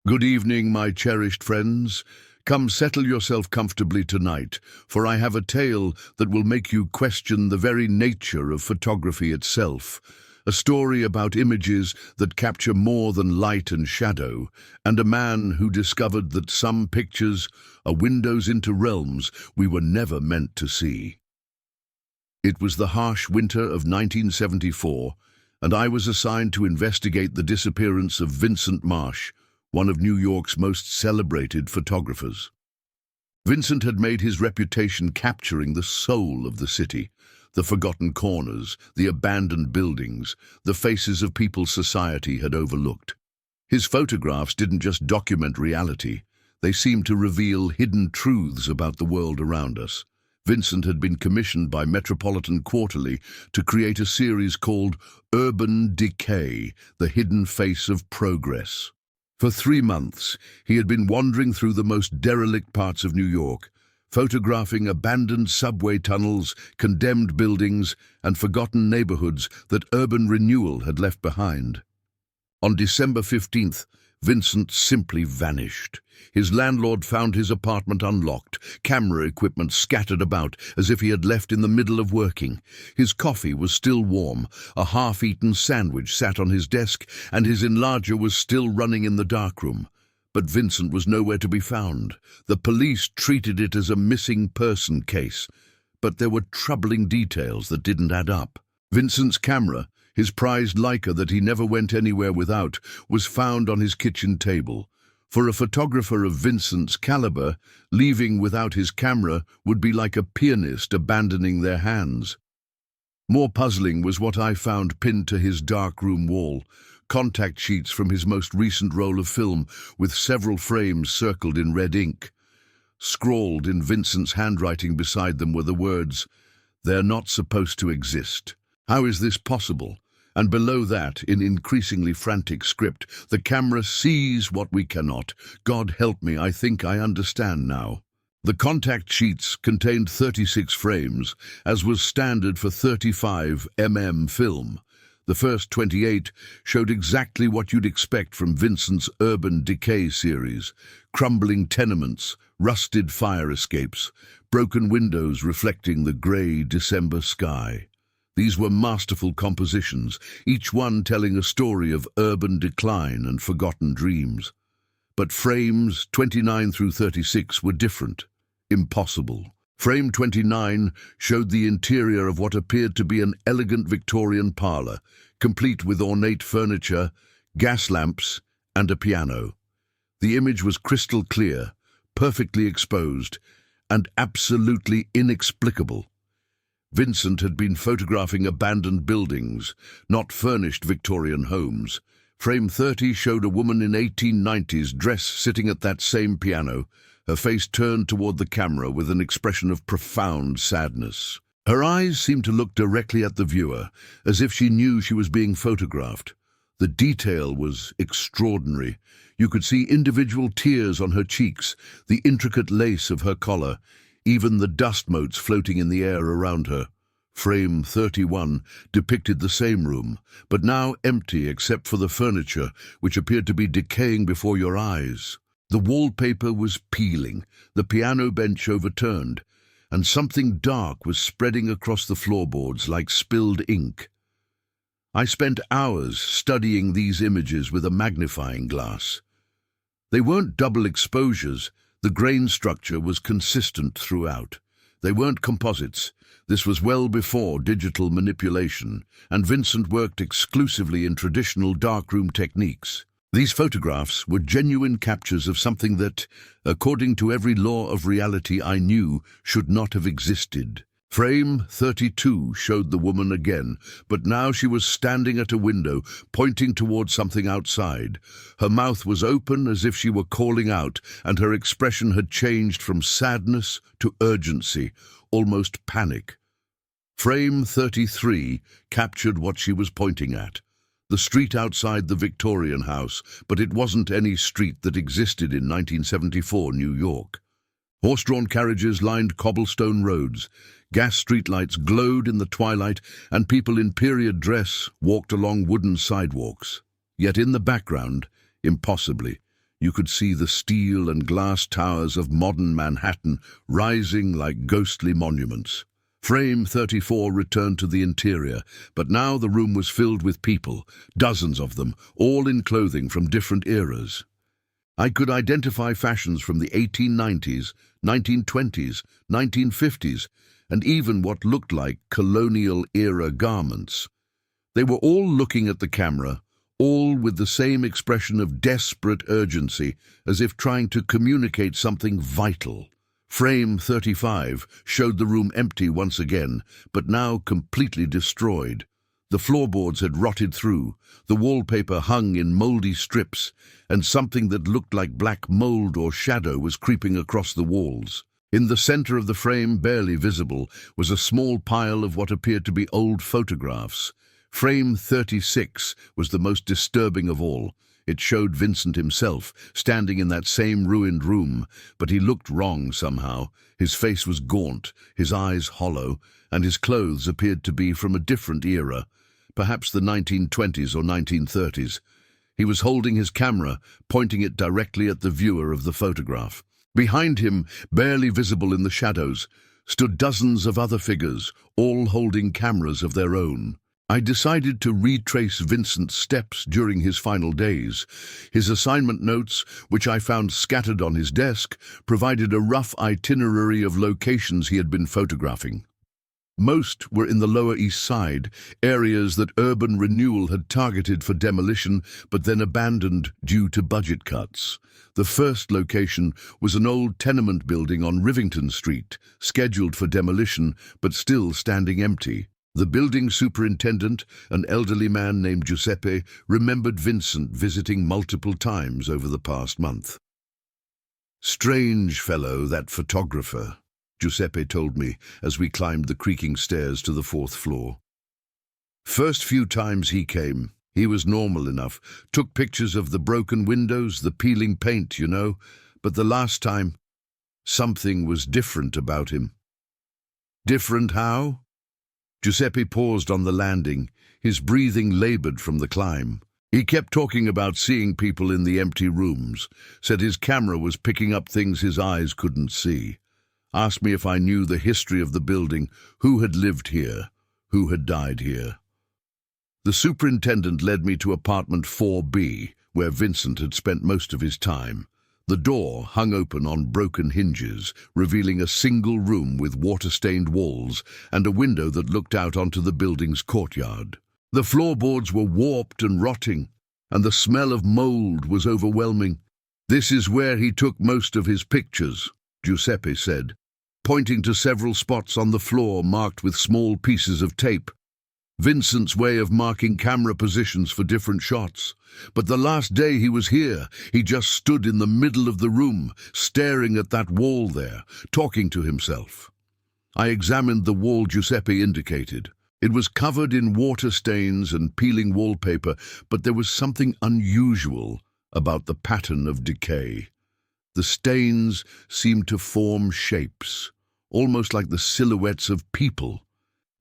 Good evening, my cherished friends. Come settle yourself comfortably tonight, for I have a tale that will make you question the very nature of photography itself. A story about images that capture more than light and shadow, and a man who discovered that some pictures are windows into realms we were never meant to see. It was the harsh winter of 1974, and I was assigned to investigate the disappearance of Vincent Marsh, one of New York's most celebrated photographers. Vincent had made his reputation capturing the soul of the city, the forgotten corners, the abandoned buildings, the faces of people society had overlooked. His photographs didn't just document reality, they seemed to reveal hidden truths about the world around us. Vincent had been commissioned by Metropolitan Quarterly to create a series called Urban Decay, the hidden face of progress. For 3 months, he had been wandering through the most derelict parts of New York, photographing abandoned subway tunnels, condemned buildings, and forgotten neighborhoods that urban renewal had left behind. On December 15th, Vincent simply vanished. His landlord found his apartment unlocked, camera equipment scattered about as if he had left in the middle of working. His coffee was still warm, a half-eaten sandwich sat on his desk, and his enlarger was still running in the darkroom. But Vincent was nowhere to be found. The police treated it as a missing person case, but there were troubling details that didn't add up. Vincent's camera, his prized Leica that he never went anywhere without, was found on his kitchen table. For a photographer of Vincent's caliber, leaving without his camera would be like a pianist abandoning their hands. More puzzling was what I found pinned to his darkroom wall, contact sheets from his most recent roll of film with several frames circled in red ink. Scrawled in Vincent's handwriting beside them were the words, "They're not supposed to exist. How is this possible?" And below that, in increasingly frantic script, "The camera sees what we cannot. God help me, I think I understand now." The contact sheets contained 36 frames, as was standard for 35 mm film. The first 28 showed exactly what you'd expect from Vincent's Urban Decay series: crumbling tenements, rusted fire escapes, broken windows reflecting the grey December sky. These were masterful compositions, each one telling a story of urban decline and forgotten dreams. But frames 29 through 36 were different, impossible. Frame 29 showed the interior of what appeared to be an elegant Victorian parlour, complete with ornate furniture, gas lamps, and a piano. The image was crystal clear, perfectly exposed, and absolutely inexplicable. Vincent had been photographing abandoned buildings, not furnished Victorian homes. Frame 30 showed a woman in 1890s dress sitting at that same piano, her face turned toward the camera with an expression of profound sadness. Her eyes seemed to look directly at the viewer, as if she knew she was being photographed. The detail was extraordinary. You could see individual tears on her cheeks, the intricate lace of her collar, even the dust motes floating in the air around her. Frame 31 depicted the same room, but now empty except for the furniture, which appeared to be decaying before your eyes. The wallpaper was peeling, the piano bench overturned, and something dark was spreading across the floorboards like spilled ink. I spent hours studying these images with a magnifying glass. They weren't double exposures. The grain structure was consistent throughout. They weren't composites. This was well before digital manipulation, and Vincent worked exclusively in traditional darkroom techniques. These photographs were genuine captures of something that, according to every law of reality I knew, should not have existed. Frame 32 showed the woman again, but now she was standing at a window, pointing toward something outside. Her mouth was open as if she were calling out, and her expression had changed from sadness to urgency, almost panic. Frame 33 captured what she was pointing at. The street outside the Victorian house, but it wasn't any street that existed in 1974 New York. Horse-drawn carriages lined cobblestone roads. Gas streetlights glowed in the twilight, and people in period dress walked along wooden sidewalks. Yet in the background, impossibly, You could see the steel and glass towers of modern Manhattan rising like ghostly monuments. Frame 34 returned to the interior, but now the room was filled with people, dozens of them, all in clothing from different eras. I could identify fashions from the 1890s, 1920s, 1950s, and even what looked like colonial-era garments. They were all looking at the camera, all with the same expression of desperate urgency, as if trying to communicate something vital. Frame 35 showed the room empty once again, but now completely destroyed. The floorboards had rotted through, the wallpaper hung in mouldy strips, and something that looked like black mold or shadow was creeping across the walls. In the center of the frame, barely visible, was a small pile of what appeared to be old photographs. Frame 36 was the most disturbing of all. It showed Vincent himself, standing in that same ruined room, but he looked wrong somehow. His face was gaunt, his eyes hollow, and his clothes appeared to be from a different era, perhaps the 1920s or 1930s. He was holding his camera, pointing it directly at the viewer of the photograph. Behind him, barely visible in the shadows, stood dozens of other figures, all holding cameras of their own. I decided to retrace Vincent's steps during his final days. His assignment notes, which I found scattered on his desk, provided a rough itinerary of locations he had been photographing. Most were in the Lower East Side, areas that urban renewal had targeted for demolition but then abandoned due to budget cuts. The first location was an old tenement building on Rivington Street, scheduled for demolition but still standing empty. The building superintendent, an elderly man named Giuseppe, remembered Vincent visiting multiple times over the past month. "Strange fellow, that photographer," Giuseppe told me as we climbed the creaking stairs to the 4th floor. "First few times he came, he was normal enough, took pictures of the broken windows, the peeling paint, you know, but the last time, something was different about him." "Different how?" Giuseppe paused on the landing, his breathing labored from the climb. He kept talking about seeing people in the empty rooms, said his camera was picking up things his eyes couldn't see. Asked me if I knew the history of the building, who had lived here, who had died here. The superintendent led me to apartment 4B, where Vincent had spent most of his time. The door hung open on broken hinges, revealing a single room with water-stained walls and a window that looked out onto the building's courtyard. The floorboards were warped and rotting, and the smell of mold was overwhelming. "This is where he took most of his pictures," Giuseppe said, pointing to several spots on the floor marked with small pieces of tape. Vincent's way of marking camera positions for different shots. But the last day he was here, he just stood in the middle of the room, staring at that wall there, talking to himself. I examined the wall Giuseppe indicated. It was covered in water stains and peeling wallpaper, but there was something unusual about the pattern of decay. The stains seemed to form shapes, almost like the silhouettes of people.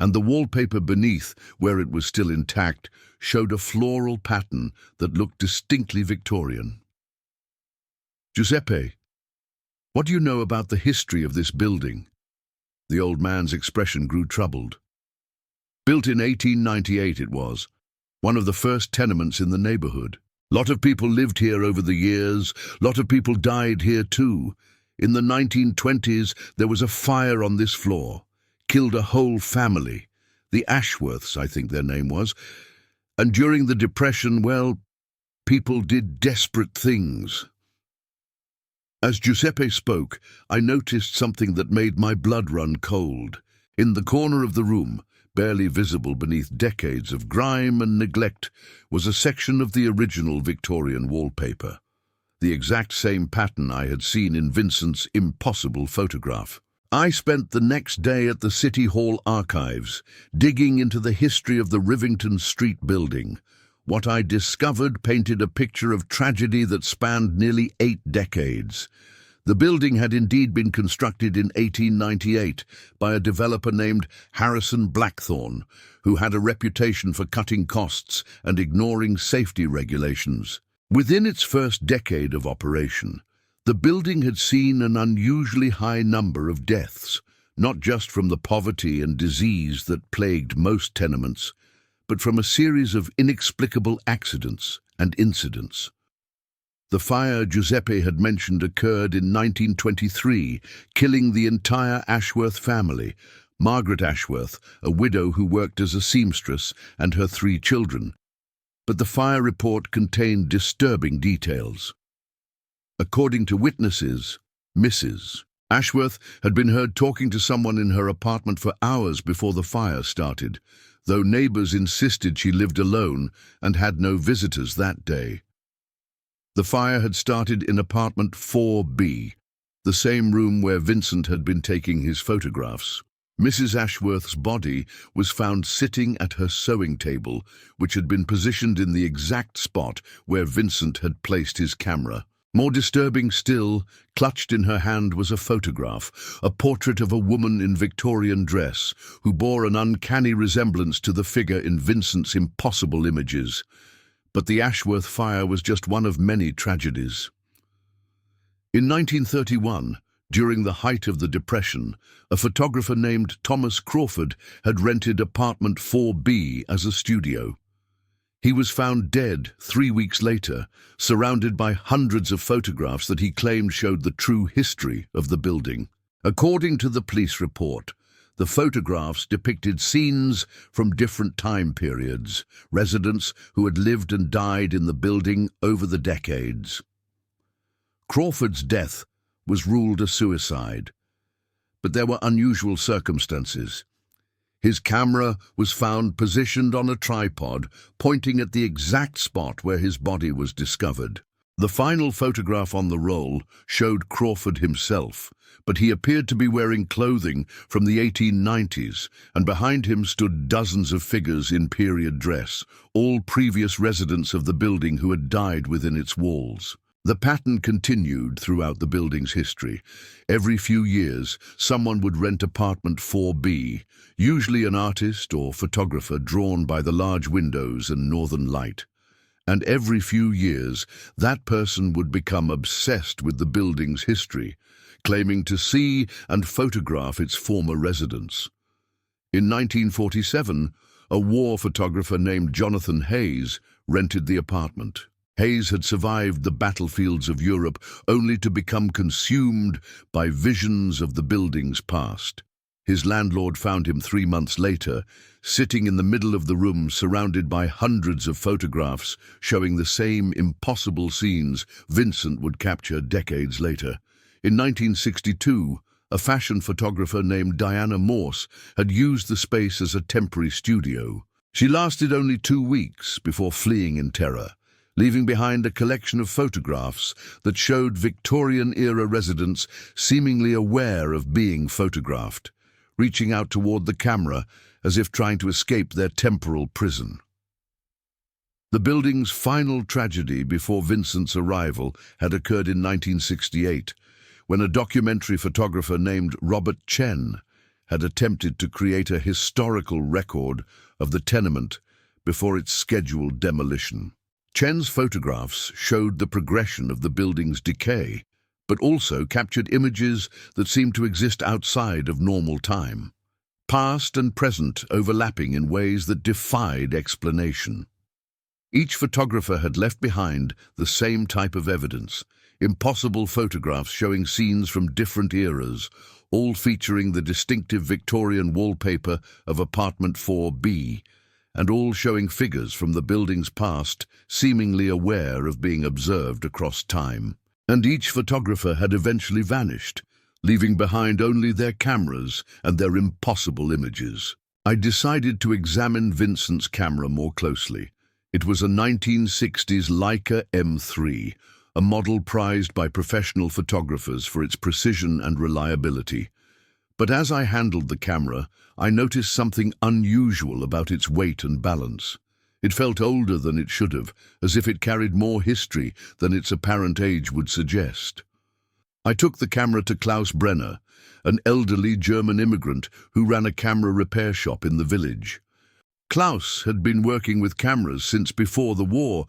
And the wallpaper beneath, where it was still intact, showed a floral pattern that looked distinctly Victorian. "Giuseppe, what do you know about the history of this building?" The old man's expression grew troubled. "Built in 1898 it was, one of the first tenements in the neighborhood. Lot of people lived here over the years, lot of people died here too. In the 1920s there was a fire on this floor. Killed a whole family, the Ashworths, I think their name was, and during the Depression, well, people did desperate things." As Giuseppe spoke, I noticed something that made my blood run cold. In the corner of the room, barely visible beneath decades of grime and neglect, was a section of the original Victorian wallpaper, the exact same pattern I had seen in Vincent's impossible photograph. I spent the next day at the City Hall archives, digging into the history of the Rivington Street building. What I discovered painted a picture of tragedy that spanned nearly 8 decades. The building had indeed been constructed in 1898 by a developer named Harrison Blackthorne, who had a reputation for cutting costs and ignoring safety regulations. Within its first decade of operation, the building had seen an unusually high number of deaths, not just from the poverty and disease that plagued most tenements, but from a series of inexplicable accidents and incidents. The fire Giuseppe had mentioned occurred in 1923, killing the entire Ashworth family, Margaret Ashworth, a widow who worked as a seamstress, and her 3 children. But the fire report contained disturbing details. According to witnesses, Mrs. Ashworth had been heard talking to someone in her apartment for hours before the fire started, though neighbors insisted she lived alone and had no visitors that day. The fire had started in apartment 4B, the same room where Vincent had been taking his photographs. Mrs. Ashworth's body was found sitting at her sewing table, which had been positioned in the exact spot where Vincent had placed his camera. More disturbing still, clutched in her hand was a photograph, a portrait of a woman in Victorian dress, who bore an uncanny resemblance to the figure in Vincent's impossible images. But the Ashworth fire was just one of many tragedies. In 1931, during the height of the Depression, a photographer named Thomas Crawford had rented apartment 4B as a studio. He was found dead 3 weeks later, surrounded by hundreds of photographs that he claimed showed the true history of the building. According to the police report, the photographs depicted scenes from different time periods, residents who had lived and died in the building over the decades. Crawford's death was ruled a suicide, but there were unusual circumstances. His camera was found positioned on a tripod, pointing at the exact spot where his body was discovered. The final photograph on the roll showed Crawford himself, but he appeared to be wearing clothing from the 1890s, and behind him stood dozens of figures in period dress, all previous residents of the building who had died within its walls. The pattern continued throughout the building's history. Every few years, someone would rent apartment 4B, usually an artist or photographer drawn by the large windows and northern light. And every few years, that person would become obsessed with the building's history, claiming to see and photograph its former residents. In 1947, a war photographer named Jonathan Hayes rented the apartment. Hayes had survived the battlefields of Europe only to become consumed by visions of the building's past. His landlord found him 3 months later, sitting in the middle of the room surrounded by hundreds of photographs showing the same impossible scenes Vincent would capture decades later. In 1962, a fashion photographer named Diana Morse had used the space as a temporary studio. She lasted only 2 weeks before fleeing in terror, leaving behind a collection of photographs that showed Victorian-era residents seemingly aware of being photographed, reaching out toward the camera as if trying to escape their temporal prison. The building's final tragedy before Vincent's arrival had occurred in 1968, when a documentary photographer named Robert Chen had attempted to create a historical record of the tenement before its scheduled demolition. Chen's photographs showed the progression of the building's decay, but also captured images that seemed to exist outside of normal time, past and present overlapping in ways that defied explanation. Each photographer had left behind the same type of evidence, impossible photographs showing scenes from different eras, all featuring the distinctive Victorian wallpaper of apartment 4B, and all showing figures from the building's past, seemingly aware of being observed across time. And each photographer had eventually vanished, leaving behind only their cameras and their impossible images. I decided to examine Vincent's camera more closely. It was a 1960s Leica M3, a model prized by professional photographers for its precision and reliability. But as I handled the camera, I noticed something unusual about its weight and balance. It felt older than it should have, as if it carried more history than its apparent age would suggest. I took the camera to Klaus Brenner, an elderly German immigrant who ran a camera repair shop in the village. Klaus had been working with cameras since before the war,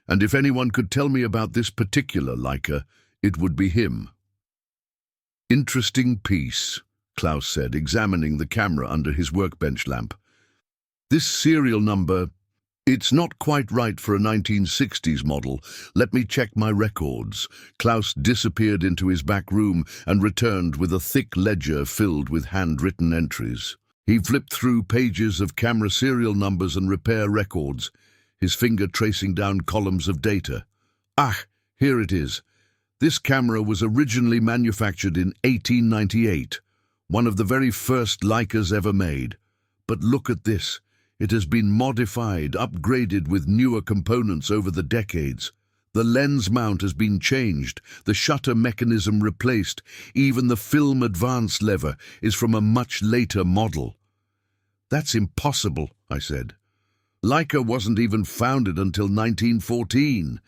And if anyone could tell me about this particular Leica, it would be him. Interesting piece, Klaus said, examining the camera under his workbench lamp. This serial number, it's not quite right for a 1960s model. Let me check my records. Klaus disappeared into his back room and returned with a thick ledger filled with handwritten entries. He flipped through pages of camera serial numbers and repair records, his finger tracing down columns of data. Ah, here it is. This camera was originally manufactured in 1898, one of the very first Leicas ever made. But look at this. It has been modified, upgraded with newer components over the decades. The lens mount has been changed, the shutter mechanism replaced, even the film advance lever is from a much later model. That's impossible, I said. Leica wasn't even founded until 1914.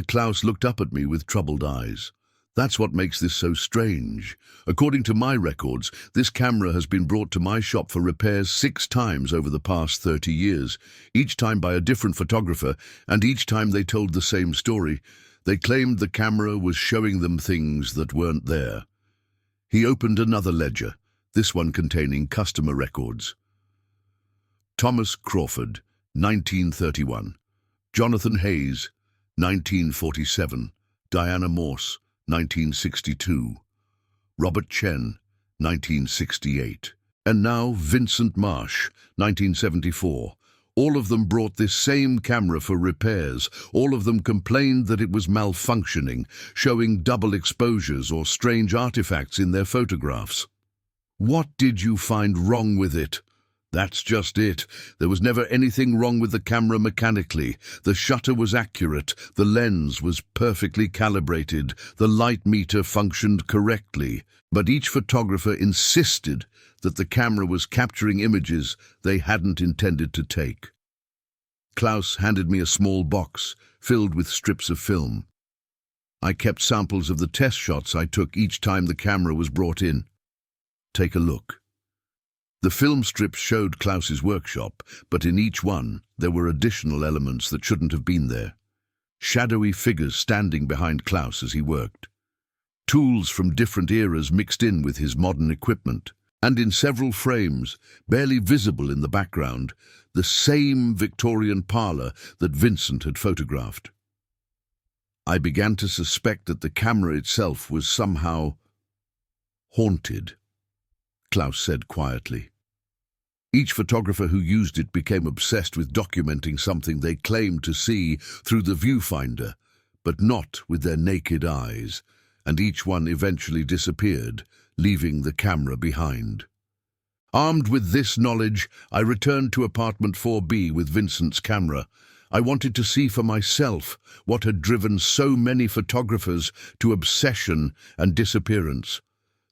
Klaus looked up at me with troubled eyes. That's what makes this so strange. According to my records, this camera has been brought to my shop for repairs 6 times over the past 30 years, each time by a different photographer, and each time they told the same story. They claimed the camera was showing them things that weren't there. He opened another ledger, this one containing customer records. Thomas Crawford, 1931. Jonathan Hayes, 1947. Diana Morse, 1962. Robert Chen, 1968. And now Vincent Marsh, 1974. All of them brought this same camera for repairs. All of them complained that it was malfunctioning, showing double exposures or strange artifacts in their photographs. What did you find wrong with it? That's just it. There was never anything wrong with the camera mechanically. The shutter was accurate, the lens was perfectly calibrated, the light meter functioned correctly. But each photographer insisted that the camera was capturing images they hadn't intended to take. Klaus handed me a small box filled with strips of film. I kept samples of the test shots I took each time the camera was brought in. Take a look. The film strips showed Klaus's workshop, but in each one there were additional elements that shouldn't have been there. Shadowy figures standing behind Klaus as he worked. Tools from different eras mixed in with his modern equipment. And in several frames, barely visible in the background, the same Victorian parlour that Vincent had photographed. I began to suspect that the camera itself was somehow haunted, Klaus said quietly. Each photographer who used it became obsessed with documenting something they claimed to see through the viewfinder, but not with their naked eyes, and each one eventually disappeared, leaving the camera behind. Armed with this knowledge, I returned to apartment 4B with Vincent's camera. I wanted to see for myself what had driven so many photographers to obsession and disappearance.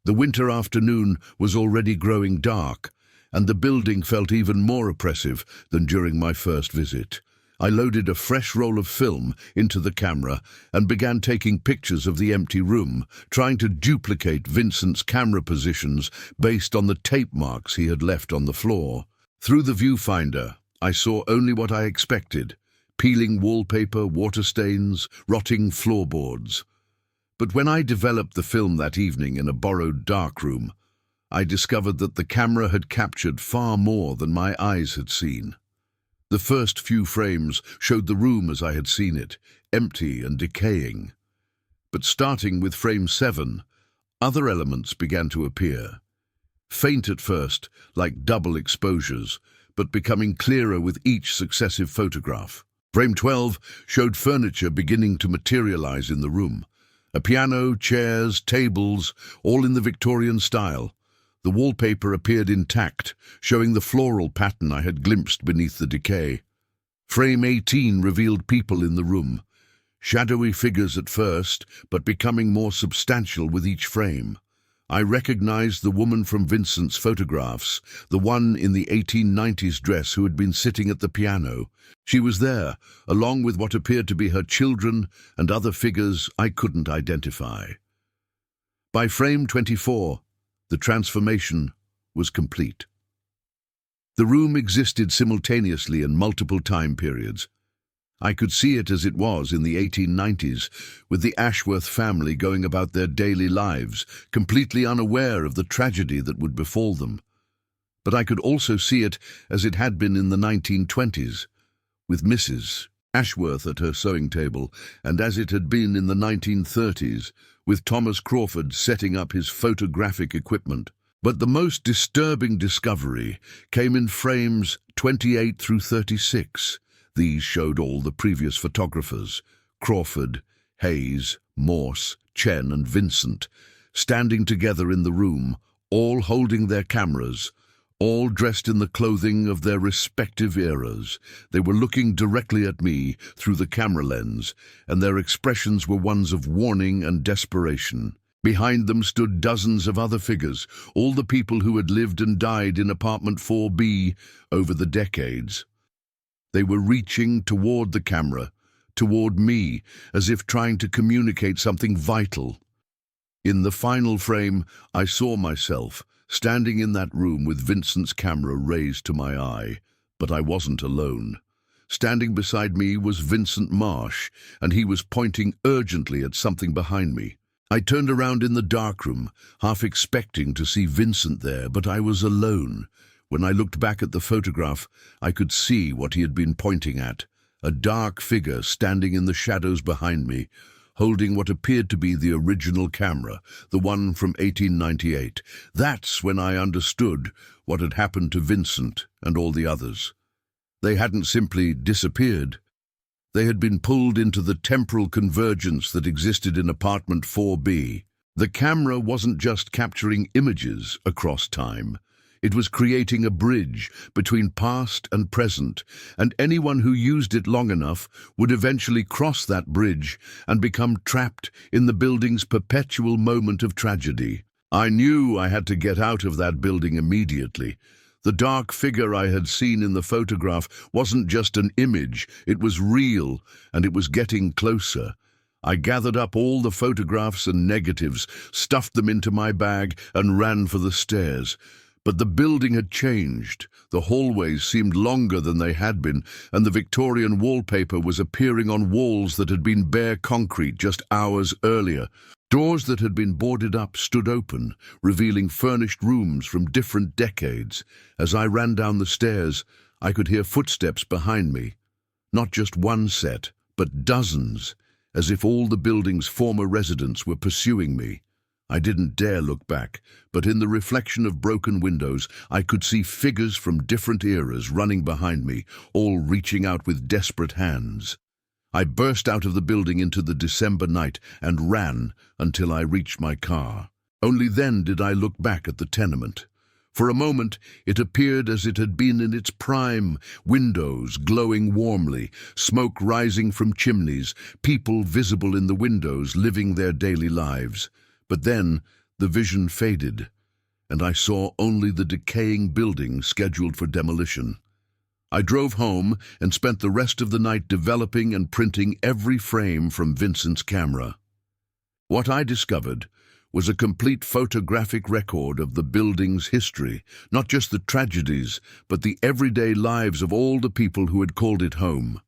The winter afternoon was already growing dark, and the building felt even more oppressive than during my first visit. I loaded a fresh roll of film into the camera and began taking pictures of the empty room, trying to duplicate Vincent's camera positions based on the tape marks he had left on the floor. Through the viewfinder, I saw only what I expected: peeling wallpaper, water stains, rotting floorboards. But when I developed the film that evening in a borrowed darkroom, I discovered that the camera had captured far more than my eyes had seen. The first few frames showed the room as I had seen it, empty and decaying. But starting with frame 7, other elements began to appear. Faint at first, like double exposures, but becoming clearer with each successive photograph. Frame 12 showed furniture beginning to materialize in the room. A piano, chairs, tables, all in the Victorian style. The wallpaper appeared intact, showing the floral pattern I had glimpsed beneath the decay. Frame 18 revealed people in the room, shadowy figures at first, but becoming more substantial with each frame. I recognized the woman from Vincent's photographs, the one in the 1890s dress who had been sitting at the piano. She was there, along with what appeared to be her children and other figures I couldn't identify. By frame 24, the transformation was complete. The room existed simultaneously in multiple time periods. I could see it as it was in the 1890s, with the Ashworth family going about their daily lives, completely unaware of the tragedy that would befall them. But I could also see it as it had been in the 1920s, with Mrs. Ashworth at her sewing table, and as it had been in the 1930s, with Thomas Crawford setting up his photographic equipment. But the most disturbing discovery came in frames 28 through 36. These showed all the previous photographers, Crawford, Hayes, Morse, Chen and Vincent, standing together in the room, all holding their cameras, all dressed in the clothing of their respective eras. They were looking directly at me through the camera lens, and their expressions were ones of warning and desperation. Behind them stood dozens of other figures, all the people who had lived and died in apartment 4B over the decades. They were reaching toward the camera, toward me, as if trying to communicate something vital. In the final frame, I saw myself, standing in that room with Vincent's camera raised to my eye, but I wasn't alone. Standing beside me was Vincent Marsh, and he was pointing urgently at something behind me. I turned around in the darkroom, half expecting to see Vincent there, but I was alone. When I looked back at the photograph, I could see what he had been pointing at, a dark figure standing in the shadows behind me, holding what appeared to be the original camera, the one from 1898. That's when I understood what had happened to Vincent and all the others. They hadn't simply disappeared. They had been pulled into the temporal convergence that existed in apartment 4B. The camera wasn't just capturing images across time. It was creating a bridge between past and present, and anyone who used it long enough would eventually cross that bridge and become trapped in the building's perpetual moment of tragedy. I knew I had to get out of that building immediately. The dark figure I had seen in the photograph wasn't just an image, it was real, and it was getting closer. I gathered up all the photographs and negatives, stuffed them into my bag, and ran for the stairs. But the building had changed. The hallways seemed longer than they had been, and the Victorian wallpaper was appearing on walls that had been bare concrete just hours earlier. Doors that had been boarded up stood open, revealing furnished rooms from different decades. As I ran down the stairs, I could hear footsteps behind me. Not just one set, but dozens, as if all the building's former residents were pursuing me. I didn't dare look back, but in the reflection of broken windows, I could see figures from different eras running behind me, all reaching out with desperate hands. I burst out of the building into the December night and ran until I reached my car. Only then did I look back at the tenement. For a moment, it appeared as it had been in its prime, windows glowing warmly, smoke rising from chimneys, people visible in the windows living their daily lives. But then the vision faded, and I saw only the decaying building scheduled for demolition. I drove home and spent the rest of the night developing and printing every frame from Vincent's camera. What I discovered was a complete photographic record of the building's history, not just the tragedies, but the everyday lives of all the people who had called it home.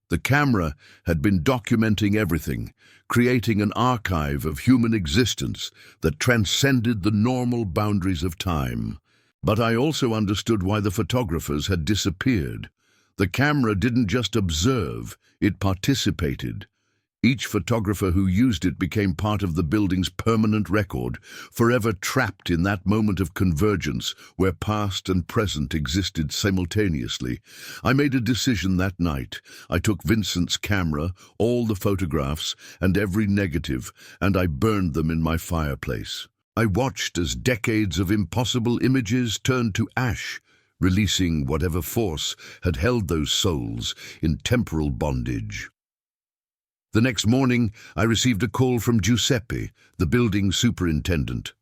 The camera had been documenting everything, creating an archive of human existence that transcended the normal boundaries of time. But I also understood why the photographers had disappeared. The camera didn't just observe, it participated. Each photographer who used it became part of the building's permanent record, forever trapped in that moment of convergence where past and present existed simultaneously. I made a decision that night. I took Vincent's camera, all the photographs, and every negative, and I burned them in my fireplace. I watched as decades of impossible images turned to ash, releasing whatever force had held those souls in temporal bondage. The next morning, I received a call from Giuseppe, the building superintendent.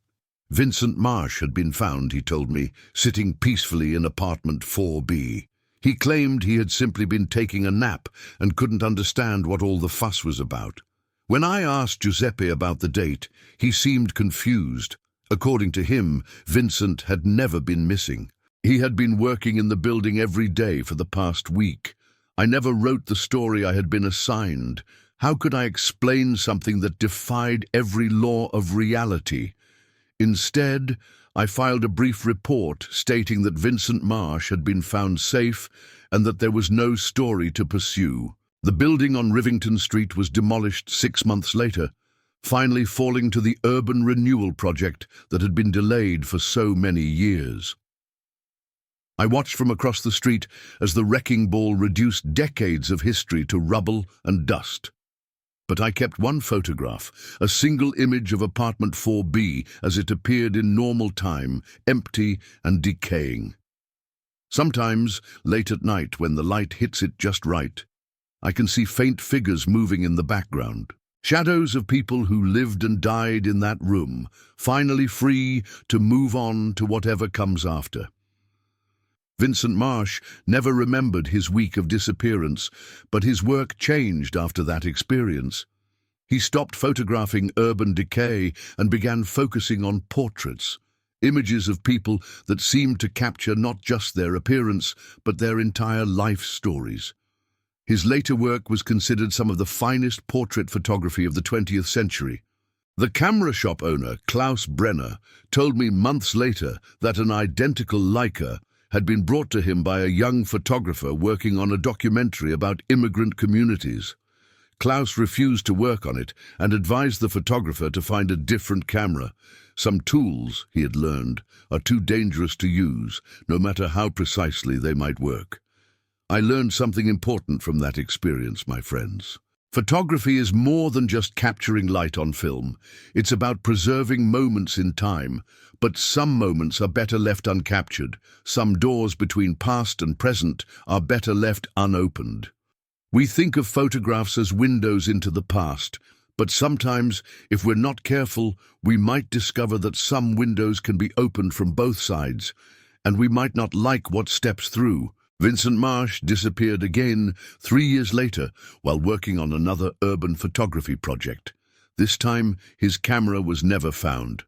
Vincent Marsh had been found, he told me, sitting peacefully in apartment 4B. He claimed he had simply been taking a nap and couldn't understand what all the fuss was about. When I asked Giuseppe about the date, he seemed confused. According to him, Vincent had never been missing. He had been working in the building every day for the past week. I never wrote the story I had been assigned. How could I explain something that defied every law of reality? Instead, I filed a brief report stating that Vincent Marsh had been found safe and that there was no story to pursue. The building on Rivington Street was demolished 6 months later, finally falling to the urban renewal project that had been delayed for so many years. I watched from across the street as the wrecking ball reduced decades of history to rubble and dust. But I kept one photograph, a single image of apartment 4B as it appeared in normal time, empty and decaying. Sometimes, late at night, when the light hits it just right, I can see faint figures moving in the background. Shadows of people who lived and died in that room, finally free to move on to whatever comes after. Vincent Marsh never remembered his week of disappearance, but his work changed after that experience. He stopped photographing urban decay and began focusing on portraits, images of people that seemed to capture not just their appearance, but their entire life stories. His later work was considered some of the finest portrait photography of the 20th century. The camera shop owner, Klaus Brenner, told me months later that an identical Leica had been brought to him by a young photographer working on a documentary about immigrant communities. Klaus refused to work on it and advised the photographer to find a different camera. Some tools, he had learned, are too dangerous to use, no matter how precisely they might work. I learned something important from that experience, my friends. Photography is more than just capturing light on film. It's about preserving moments in time, but some moments are better left uncaptured. Some doors between past and present are better left unopened. We think of photographs as windows into the past, but sometimes, if we're not careful, we might discover that some windows can be opened from both sides, and we might not like what steps through. Vincent Marsh disappeared again 3 years later while working on another urban photography project. This time, his camera was never found.